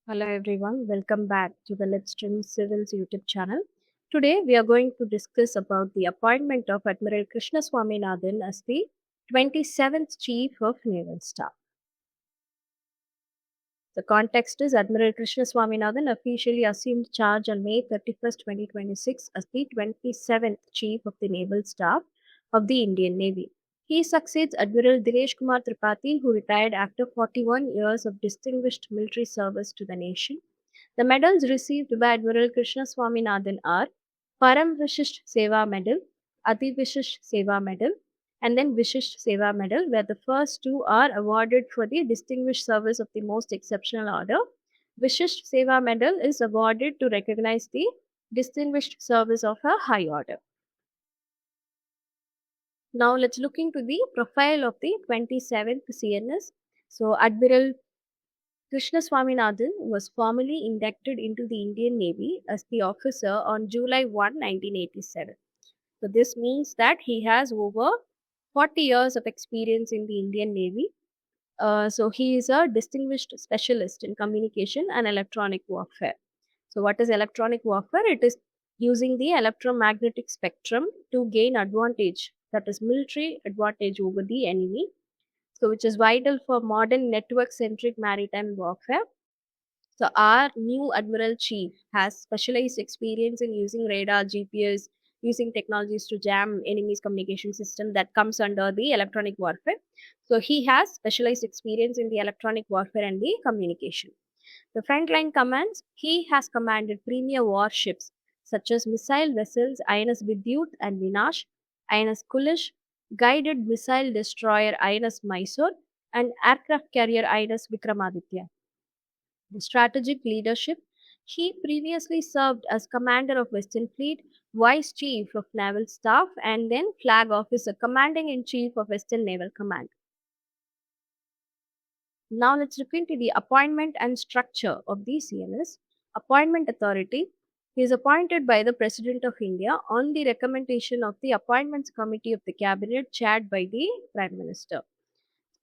Hello everyone, welcome back to the Let's Trim Civils YouTube channel. Today we are going to discuss about the appointment of Admiral Krishna Swaminathan as the 27th Chief of Naval Staff. The context is Admiral Krishna Swaminathan officially assumed charge on May 31st, 2026 as the 27th Chief of the Naval Staff of the Indian Navy. He succeeds Admiral Dinesh Kumar Tripathi, who retired after 41 years of distinguished military service to the nation. The medals received by Admiral Krishna Swaminathan are Param Vishisht Seva Medal, Ati Vishisht Seva Medal, and then Vishisht Seva Medal, where the first two are awarded for the distinguished service of the most exceptional order. Vishisht Seva Medal is awarded to recognize the distinguished service of a high order. Now let's look into the profile of the 27th CNS. So Admiral Krishna Swaminathan was formally inducted into the Indian Navy as the officer on July 1, 1987. So this means that he has over 40 years of experience in the Indian Navy. So he is a distinguished specialist in communication and electronic warfare. So what is electronic warfare? It is using the electromagnetic spectrum to gain advantage, that is military advantage over the enemy. So which is vital for modern network-centric maritime warfare. So our new Admiral Chief has specialized experience in using radar, GPS, using technologies to jam enemy's communication system that comes under the electronic warfare. So he has specialized experience in the electronic warfare and the communication. The frontline commands, he has commanded premier warships such as missile vessels INS Vidyut and Vinash, INS Kulish, guided missile destroyer INS Mysore, and aircraft carrier INS Vikramaditya. The strategic leadership, he previously served as commander of Western Fleet, vice chief of Naval Staff, and then flag officer commanding in chief of Western Naval Command. Now let's look into the appointment and structure of the CNS. Appointment authority. He is appointed by the President of India on the recommendation of the Appointments Committee of the Cabinet chaired by the Prime Minister.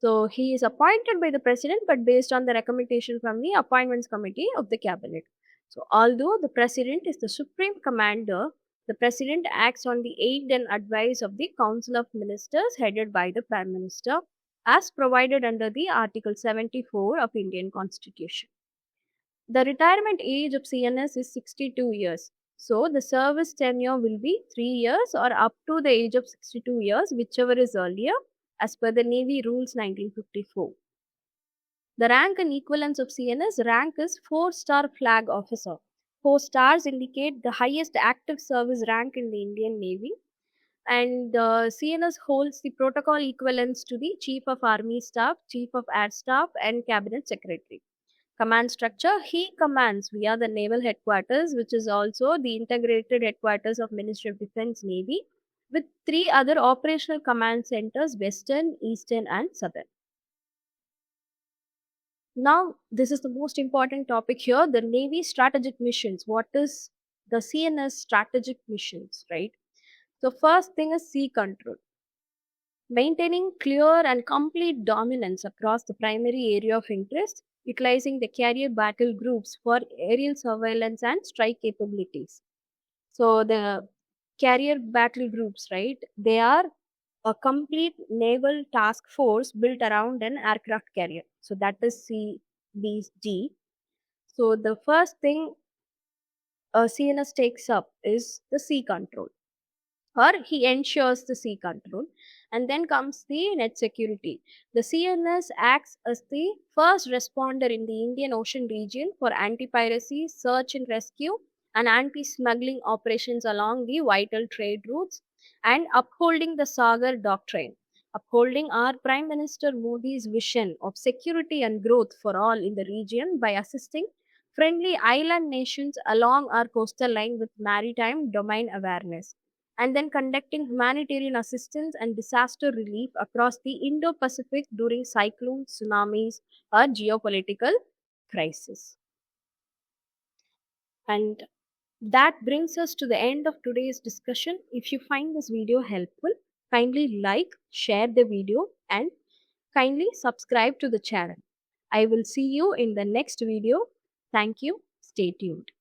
So he is appointed by the President but based on the recommendation from the Appointments Committee of the Cabinet. So although the President is the Supreme Commander, the President acts on the aid and advice of the Council of Ministers headed by the Prime Minister as provided under the Article 74 of Indian Constitution. The retirement age of CNS is 62 years. So the service tenure will be 3 years or up to the age of 62 years, whichever is earlier, as per the Navy Rules 1954. The rank and equivalence of CNS rank is 4-star flag officer. 4 stars indicate the highest active service rank in the Indian Navy, and CNS holds the protocol equivalence to the Chief of Army Staff, Chief of Air Staff, and Cabinet Secretary. Command structure, he commands via the Naval Headquarters, which is also the integrated headquarters of Ministry of Defence Navy, with 3 other operational command centers, Western, Eastern, and Southern. Now, this is the most important topic here, the Navy strategic missions. What is the CNS strategic missions, right? So first thing is sea control. Maintaining clear and complete dominance across the primary area of interest, utilizing the carrier battle groups for aerial surveillance and strike capabilities. So the carrier battle groups, right, they are a complete naval task force built around an aircraft carrier. So that is CBG. So the first thing a CNS takes up is the sea control, or he ensures the sea control. And then comes the net security. The CNS acts as the first responder in the Indian Ocean region for anti-piracy, search and rescue, and anti-smuggling operations along the vital trade routes, and upholding the Sagar Doctrine, upholding our Prime Minister Modi's vision of security and growth for all in the region by assisting friendly island nations along our coastal line with maritime domain awareness, and then conducting humanitarian assistance and disaster relief across the Indo-Pacific during cyclones, tsunamis, or geopolitical crisis. And that brings us to the end of today's discussion. If you find this video helpful, kindly like, share the video, and kindly subscribe to the channel. I will see you in the next video. Thank you. Stay tuned.